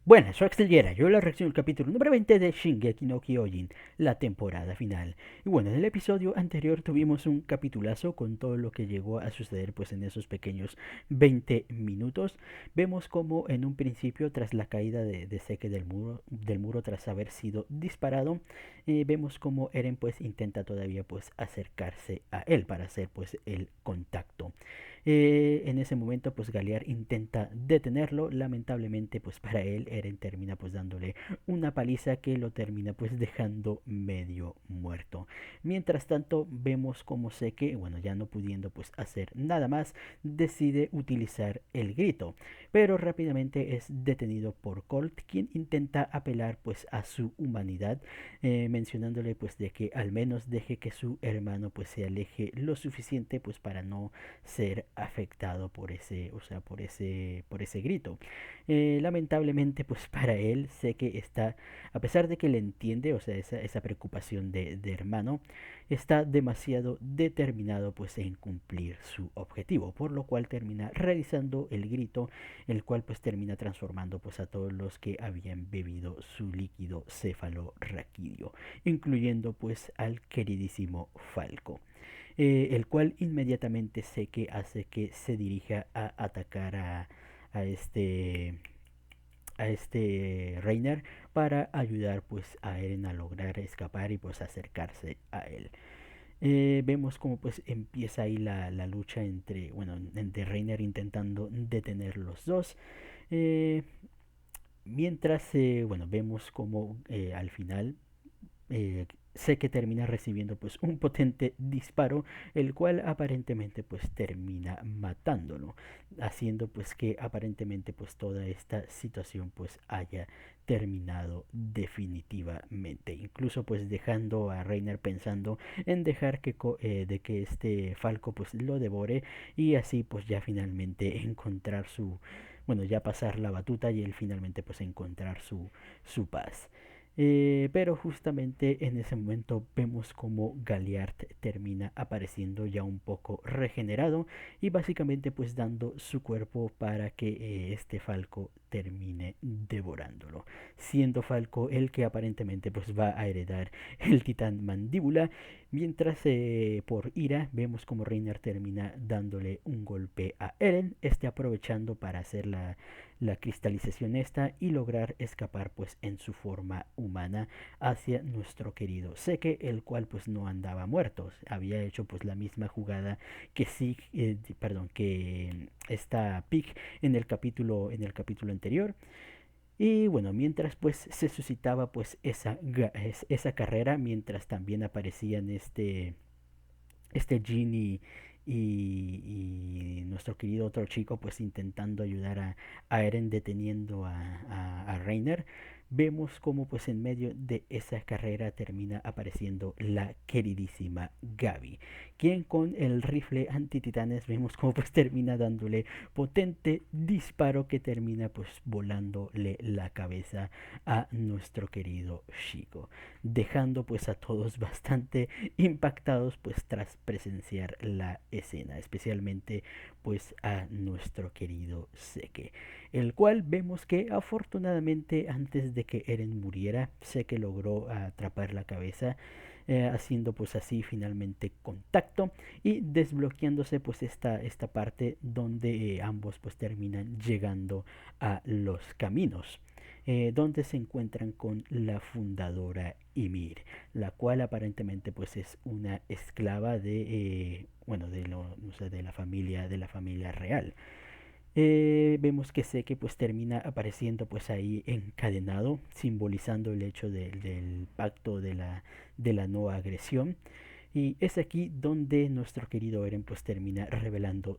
Buenas, soy Axel Yera. Yo la reacción al capítulo número 20 de Shingeki no Kyojin, la temporada final. Y bueno, en el episodio anterior tuvimos un capitulazo con todo lo que llegó a suceder pues en esos pequeños 20 minutos. Vemos como en un principio, tras la caída de Seke del muro tras haber sido disparado, vemos como Eren pues intenta todavía pues acercarse a él para hacer pues el contacto. En ese momento pues Galear intenta detenerlo, lamentablemente pues para él Eren termina pues dándole una paliza que lo termina pues dejando medio muerto. Mientras tanto vemos como Seke, bueno, ya no pudiendo pues hacer nada más, decide utilizar el grito, pero rápidamente es detenido por Colt, quien intenta apelar pues a su humanidad, mencionándole pues de que al menos deje que su hermano pues se aleje lo suficiente pues para no ser afectado por ese, o sea, por ese grito. Lamentablemente, pues para él sé que está, a pesar de que le entiende, o sea, esa preocupación de hermano, está demasiado determinado pues en cumplir su objetivo, por lo cual termina realizando el grito, el cual pues termina transformando pues a todos los que habían bebido su líquido cefalorraquídeo, incluyendo pues al queridísimo Falco, el cual inmediatamente sé que hace que se dirija a atacar a este Reiner para ayudar pues a Eren a lograr escapar y pues acercarse a él. Vemos como pues empieza ahí la lucha entre, bueno, entre Reiner intentando detener los dos. Eh, Mientras, bueno, vemos como al final sé que termina recibiendo pues un potente disparo, el cual aparentemente pues termina matándolo, haciendo pues que aparentemente pues toda esta situación pues haya terminado definitivamente, incluso pues dejando a Reiner pensando en dejar de que este Falco pues lo devore y así pues ya finalmente encontrar su, bueno, ya pasar la batuta y él finalmente pues encontrar su paz. Pero justamente en ese momento vemos como Galliard termina apareciendo ya un poco regenerado y básicamente pues dando su cuerpo para que este Falco termine devorándolo, siendo Falco el que aparentemente pues va a heredar el titán mandíbula, mientras por ira vemos como Reiner termina dándole un golpe a Eren, este aprovechando para hacer la cristalización esta y lograr escapar pues en su forma humana hacia nuestro querido Seke, el cual pues no andaba muerto, había hecho pues la misma jugada que sí, perdón, que esta Pig en el capítulo anterior. Y bueno, mientras pues se suscitaba pues esa carrera, mientras también aparecían Jin y nuestro querido otro chico pues intentando ayudar a Eren deteniendo a Reiner, vemos como pues en medio de esa carrera termina apareciendo la queridísima Gaby, quien con el rifle antititanes vemos como pues termina dándole potente disparo que termina pues volándole la cabeza a nuestro querido Chico, dejando pues a todos bastante impactados pues tras presenciar la escena, especialmente pues a nuestro querido Seke, el cual vemos que afortunadamente antes de que Eren muriera, Seke logró atrapar la cabeza, haciendo pues así finalmente contacto y desbloqueándose pues esta parte donde ambos pues terminan llegando a los caminos, donde se encuentran con la fundadora Ymir, la cual aparentemente pues es una esclava bueno, o sea, de la familia real. Vemos que Seke pues termina apareciendo pues ahí encadenado, simbolizando el hecho del pacto de la no agresión. Y es aquí donde nuestro querido Eren pues termina revelando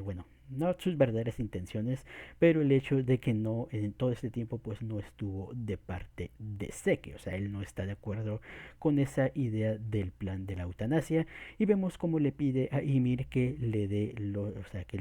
bueno, no sus verdaderas intenciones, pero el hecho de que no, en todo este tiempo pues no estuvo de parte de Seke, o sea, él no está de acuerdo con esa idea del plan de la eutanasia, y vemos cómo le pide a Ymir que le dé, o sea, que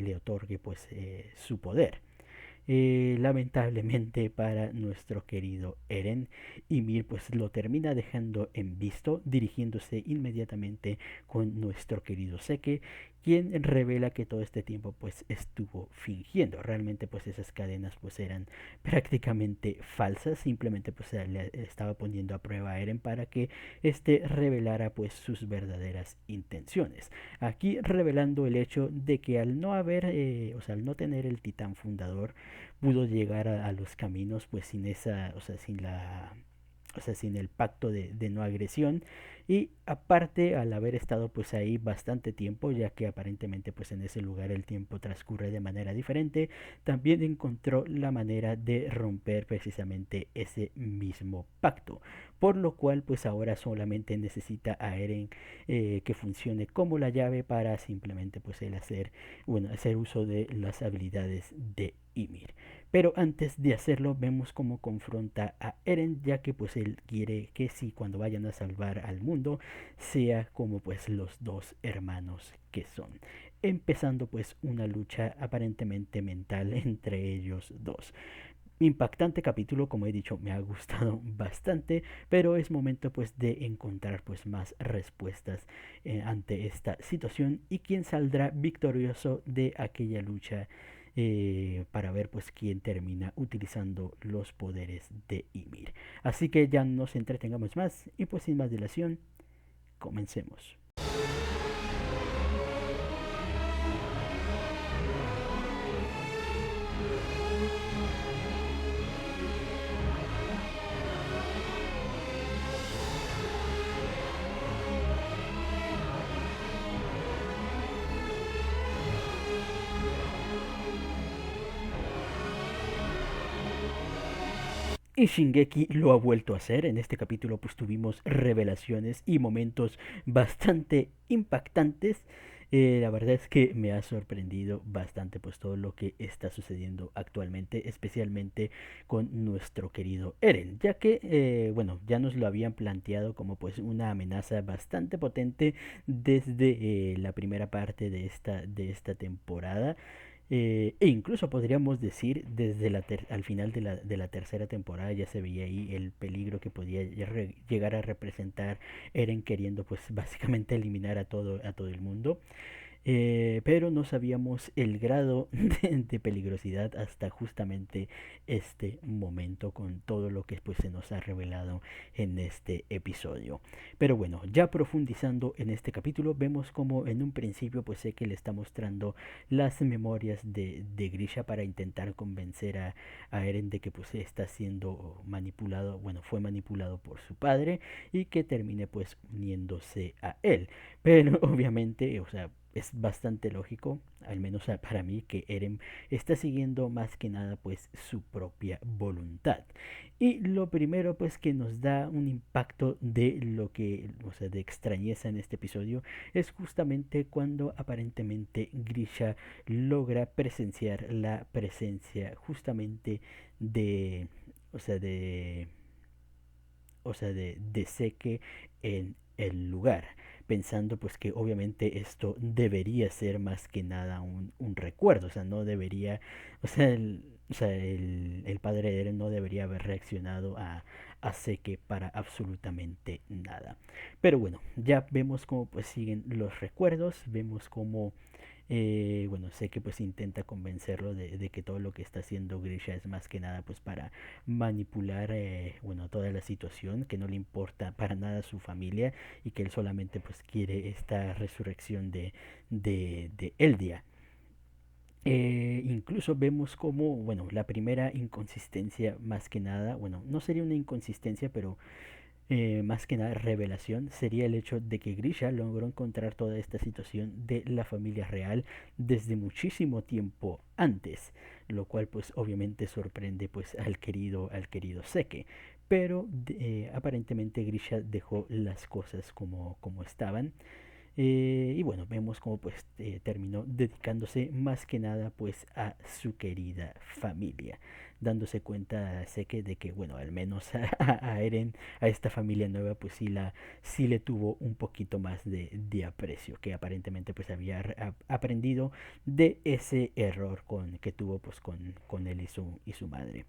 le otorgue pues su poder. Lamentablemente para nuestro querido Eren, Ymir pues lo termina dejando en visto, dirigiéndose inmediatamente con nuestro querido Seke, quien revela que todo este tiempo pues estuvo fingiendo. Realmente pues esas cadenas pues eran prácticamente falsas, simplemente pues le estaba poniendo a prueba a Eren para que este revelara pues sus verdaderas intenciones. Aquí revelando el hecho de que al no haber, o sea, al no tener el titán fundador, pudo llegar a los caminos pues sin esa, o sea, sin la, o sea, sin el pacto de no agresión. Y aparte al haber estado pues ahí bastante tiempo, ya que aparentemente pues en ese lugar el tiempo transcurre de manera diferente, también encontró la manera de romper precisamente ese mismo pacto, por lo cual pues ahora solamente necesita a Eren que funcione como la llave para simplemente pues el hacer, bueno, hacer uso de las habilidades de Ymir. Pero antes de hacerlo vemos cómo confronta a Eren, ya que pues él quiere que si cuando vayan a salvar al mundo sea como pues los dos hermanos que son. Empezando pues una lucha aparentemente mental entre ellos dos. Impactante capítulo, como he dicho, me ha gustado bastante, pero es momento pues de encontrar pues más respuestas ante esta situación y quién saldrá victorioso de aquella lucha, para ver pues quién termina utilizando los poderes de Ymir. Así que ya no nos entretengamos más y pues sin más dilación, comencemos. Y Shingeki lo ha vuelto a hacer. En este capítulo pues tuvimos revelaciones y momentos bastante impactantes. La verdad es que me ha sorprendido bastante pues todo lo que está sucediendo actualmente, especialmente con nuestro querido Eren, ya que bueno, ya nos lo habían planteado como pues una amenaza bastante potente desde la primera parte de esta temporada. E incluso podríamos decir desde al final de la tercera temporada ya se veía ahí el peligro que podía llegar a representar Eren queriendo pues básicamente eliminar a todo el mundo. Pero no sabíamos el grado de peligrosidad hasta justamente este momento con todo lo que pues se nos ha revelado en este episodio. Pero bueno, ya profundizando en este capítulo vemos como en un principio pues sé que le está mostrando las memorias de Grisha para intentar convencer a Eren de que pues está siendo manipulado, bueno, fue manipulado por su padre y que termine pues uniéndose a él. Pero obviamente, o sea, es bastante lógico, al menos para mí, que Eren está siguiendo más que nada pues su propia voluntad. Y lo primero pues que nos da un impacto de lo que, o sea, de extrañeza en este episodio es justamente cuando aparentemente Grisha logra presenciar la presencia justamente de, o sea, de Seke en el lugar, pensando pues que obviamente esto debería ser más que nada un recuerdo, o sea, no debería, el padre de Eren no debería haber reaccionado a Seke para absolutamente nada. Pero bueno, ya vemos cómo pues siguen los recuerdos, vemos cómo bueno, sé que pues intenta convencerlo de que todo lo que está haciendo Grisha es más que nada pues para manipular, bueno, toda la situación, que no le importa para nada su familia y que él solamente pues quiere esta resurrección de Eldia. Incluso vemos como, bueno, la primera inconsistencia más que nada, bueno, no sería una inconsistencia, pero más que nada revelación sería el hecho de que Grisha logró encontrar toda esta situación de la familia real desde muchísimo tiempo antes, lo cual pues obviamente sorprende pues al querido Seke, pero aparentemente Grisha dejó las cosas como estaban. Y bueno, vemos cómo pues terminó dedicándose más que nada pues a su querida familia, dándose cuenta sé que de que bueno, al menos a Eren, a esta familia nueva pues sí le tuvo un poquito más de aprecio, que aparentemente pues había aprendido de ese error que tuvo pues con él y su madre.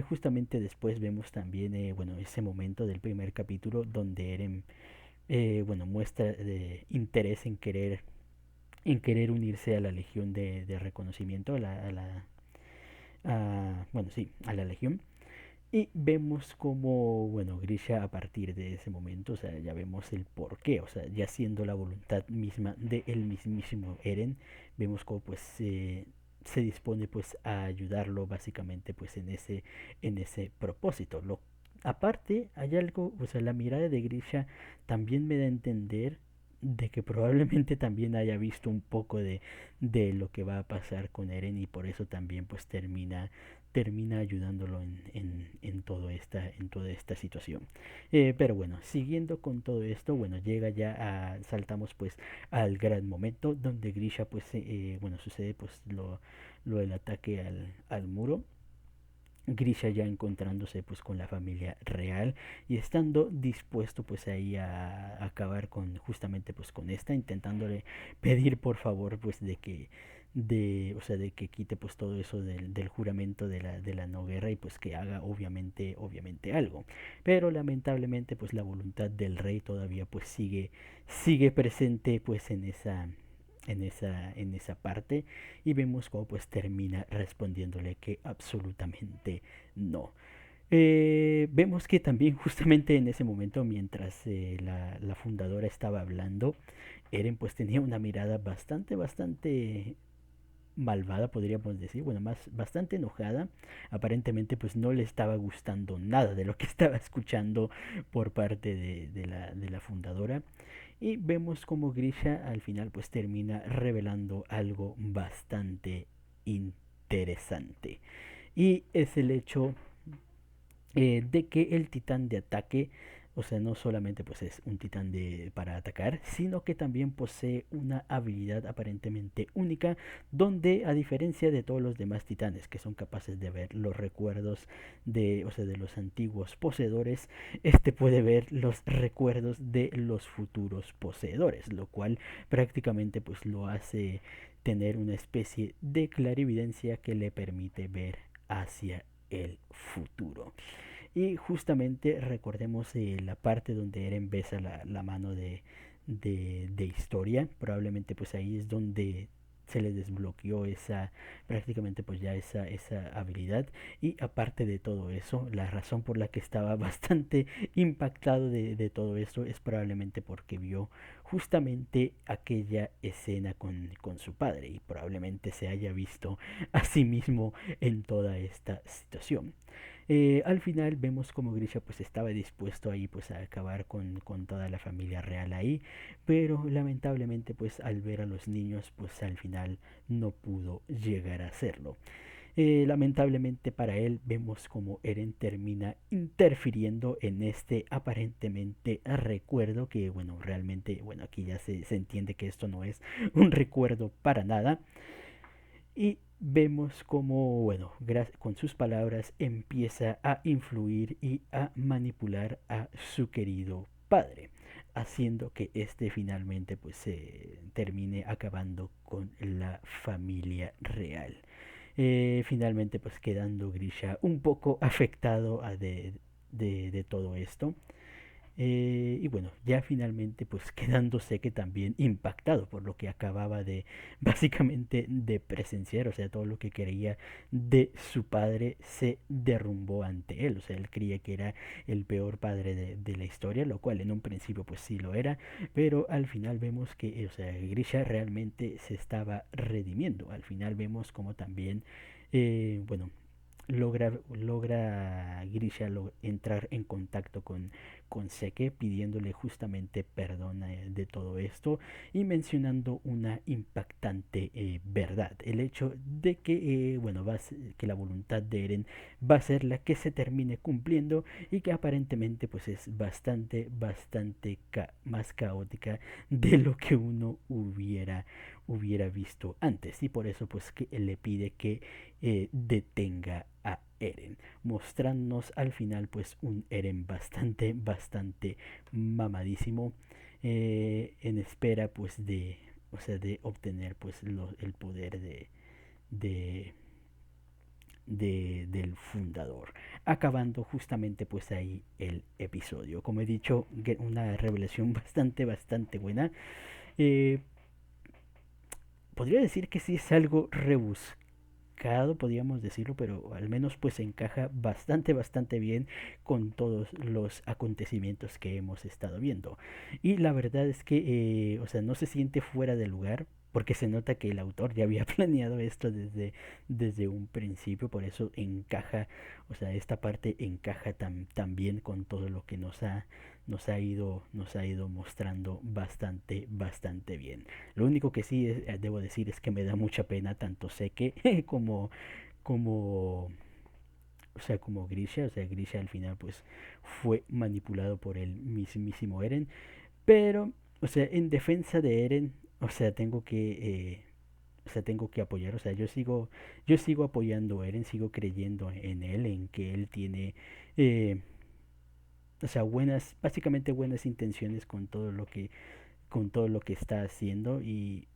Justamente después vemos también bueno, ese momento del primer capítulo donde Eren bueno, muestra interés en querer en querer unirse a la Legión de Reconocimiento, bueno, sí, a la Legión. Y vemos como, bueno, Grisha a partir de ese momento, o sea, ya vemos el porqué, o sea, ya siendo la voluntad misma de el mismísimo Eren, vemos como pues se dispone pues a ayudarlo básicamente pues en ese propósito. Aparte, hay algo, o sea, la mirada de Grisha también me da a entender de que probablemente también haya visto un poco de lo que va a pasar con Eren y por eso también pues termina ayudándolo en toda esta situación. Pero bueno, siguiendo con todo esto, bueno, llega ya saltamos pues al gran momento donde Grisha pues, bueno, sucede pues lo del ataque al muro. Grisha ya encontrándose pues con la familia real y estando dispuesto pues ahí a acabar con justamente pues con esta, intentándole pedir por favor pues o sea, de que quite pues todo eso del juramento de la no guerra y pues que haga obviamente algo. Pero lamentablemente pues la voluntad del rey todavía pues sigue presente pues en esa parte y vemos cómo pues termina respondiéndole que absolutamente no. Vemos que también justamente en ese momento mientras la fundadora estaba hablando, Eren pues tenía una mirada bastante malvada, podríamos decir, bueno, bastante enojada. Aparentemente pues no le estaba gustando nada de lo que estaba escuchando por parte de la fundadora. Y vemos como Grisha al final pues termina revelando algo bastante interesante. Y es el hecho de que el titán de ataque, o sea, no solamente pues es un titán para atacar, sino que también posee una habilidad aparentemente única, donde a diferencia de todos los demás titanes que son capaces de ver los recuerdos o sea, de los antiguos poseedores, este puede ver los recuerdos de los futuros poseedores, lo cual prácticamente pues lo hace tener una especie de clarividencia que le permite ver hacia el futuro. Y justamente recordemos la parte donde Eren besa la mano de historia. Probablemente pues ahí es donde se le desbloqueó prácticamente pues ya esa habilidad. Y aparte de todo eso, la razón por la que estaba bastante impactado de todo esto es probablemente porque vio justamente aquella escena con su padre y probablemente se haya visto a sí mismo en toda esta situación. Al final vemos como Grisha pues estaba dispuesto ahí pues a acabar con toda la familia real ahí, pero lamentablemente pues al ver a los niños pues al final no pudo llegar a hacerlo. Lamentablemente para él vemos como Eren termina interfiriendo en este aparentemente recuerdo que bueno realmente bueno aquí ya se entiende que esto no es un recuerdo para nada y vemos como, bueno, con sus palabras empieza a influir y a manipular a su querido padre, haciendo que este finalmente pues se termine acabando con la familia real. Finalmente pues quedando Grisha un poco afectado de todo esto. Y bueno, ya finalmente pues quedándose que también impactado por lo que acababa de básicamente de presenciar, o sea, todo lo que creía de su padre se derrumbó ante él, o sea, él creía que era el peor padre de la historia, lo cual en un principio pues sí lo era, pero al final vemos que, o sea, Grisha realmente se estaba redimiendo, al final vemos como también, bueno, logra Grisha entrar en contacto con Seke pidiéndole justamente perdón de todo esto y mencionando una impactante verdad, el hecho de que bueno que la voluntad de Eren va a ser la que se termine cumpliendo y que aparentemente pues es bastante más caótica de lo que uno hubiera visto antes y por eso pues que le pide que detenga a Eren, mostrándonos al final pues un Eren bastante mamadísimo en espera pues o sea, de obtener pues el poder de, del fundador, acabando justamente pues ahí el episodio. Como he dicho, una revelación bastante buena. eh, podría decir que sí es algo rebuscado, podríamos decirlo, pero al menos pues encaja bastante bien con todos los acontecimientos que hemos estado viendo. Y la verdad es que, o sea, no se siente fuera de lugar, porque se nota que el autor ya había planeado esto desde un principio, por eso encaja, o sea, esta parte encaja tan bien con todo lo que nos ha ido mostrando bastante bien. Lo único que sí debo decir es que me da mucha pena tanto Seke como o sea, como Grisha, o sea, Grisha al final pues fue manipulado por el mismísimo Eren, pero, o sea, en defensa de Eren, o sea, o sea, tengo que apoyar, o sea, yo sigo apoyando a Eren, sigo creyendo en él, en que él tiene, eh, o sea, básicamente buenas intenciones con todo lo que está haciendo y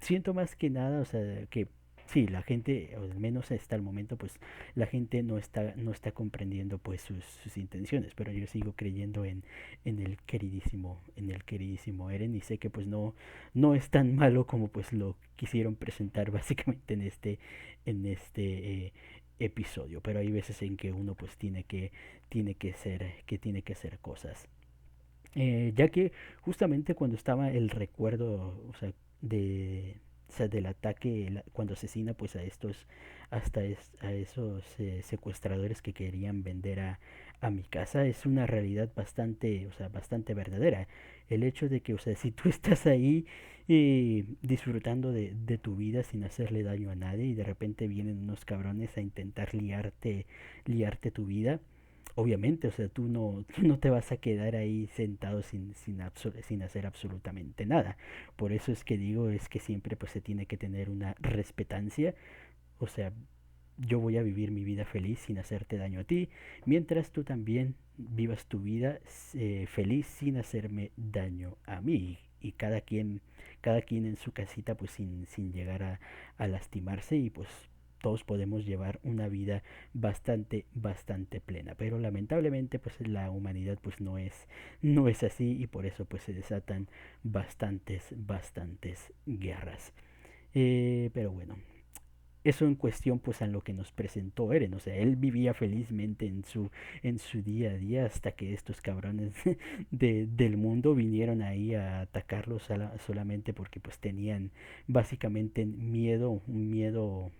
siento más que nada, o sea, que sí, la gente, o al menos hasta el momento, pues la gente no está comprendiendo pues sus intenciones, pero yo sigo creyendo en el queridísimo Eren y sé que pues no es tan malo como pues lo quisieron presentar básicamente en este episodio, pero hay veces en que uno pues tiene que hacer cosas. Ya que justamente cuando estaba el recuerdo, o sea, o sea, del ataque, cuando asesina pues a a esos secuestradores que querían vender a mi casa, es una realidad bastante, o sea, bastante verdadera. El hecho de que, o sea, si tú estás ahí disfrutando de tu vida sin hacerle daño a nadie y de repente vienen unos cabrones a intentar liarte tu vida, obviamente, o sea, tú no te vas a quedar ahí sentado sin hacer absolutamente nada. Por eso es que digo, es que siempre pues se tiene que tener una respetancia, o sea, yo voy a vivir mi vida feliz sin hacerte daño a ti, mientras tú también vivas tu vida feliz sin hacerme daño a mí. Y cada quien en su casita pues sin llegar a lastimarse y pues todos podemos llevar una vida bastante plena, pero lamentablemente pues la humanidad pues no es así y por eso pues se desatan bastantes guerras. Pero bueno, eso en cuestión pues a lo que nos presentó Eren, o sea, él vivía felizmente en su día a día hasta que estos cabrones del mundo vinieron ahí a atacarlo solamente porque pues tenían básicamente miedo, un miedo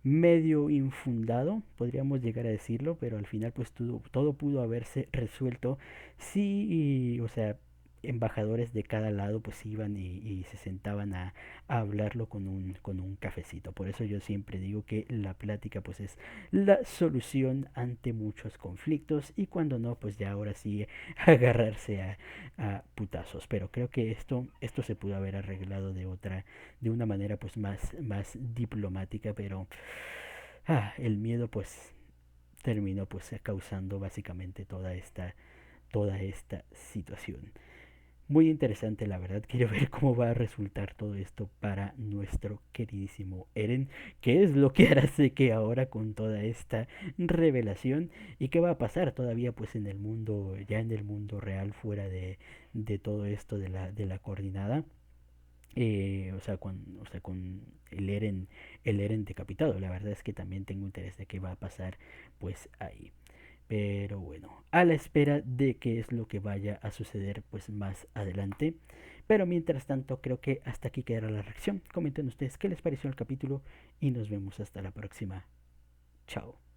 medio infundado, podríamos llegar a decirlo, pero al final pues todo pudo haberse resuelto si, o sea, embajadores de cada lado pues iban y se sentaban a hablarlo con un cafecito. Por eso yo siempre digo que la plática pues es la solución ante muchos conflictos y cuando no pues ya ahora sí agarrarse a putazos. Pero creo que esto se pudo haber arreglado de una manera pues más diplomática, pero el miedo pues terminó pues causando básicamente toda esta situación. Muy interesante la verdad, quiero ver cómo va a resultar todo esto para nuestro queridísimo Eren, qué es lo que hará que ahora con toda esta revelación y qué va a pasar todavía pues en el mundo, ya en el mundo real fuera de todo esto de la coordinada. O sea, con el Eren decapitado. La verdad es que también tengo interés de qué va a pasar pues ahí. Pero bueno, a la espera de qué es lo que vaya a suceder pues más adelante. Pero mientras tanto creo que hasta aquí quedará la reacción. Comenten ustedes qué les pareció el capítulo y nos vemos hasta la próxima. Chao.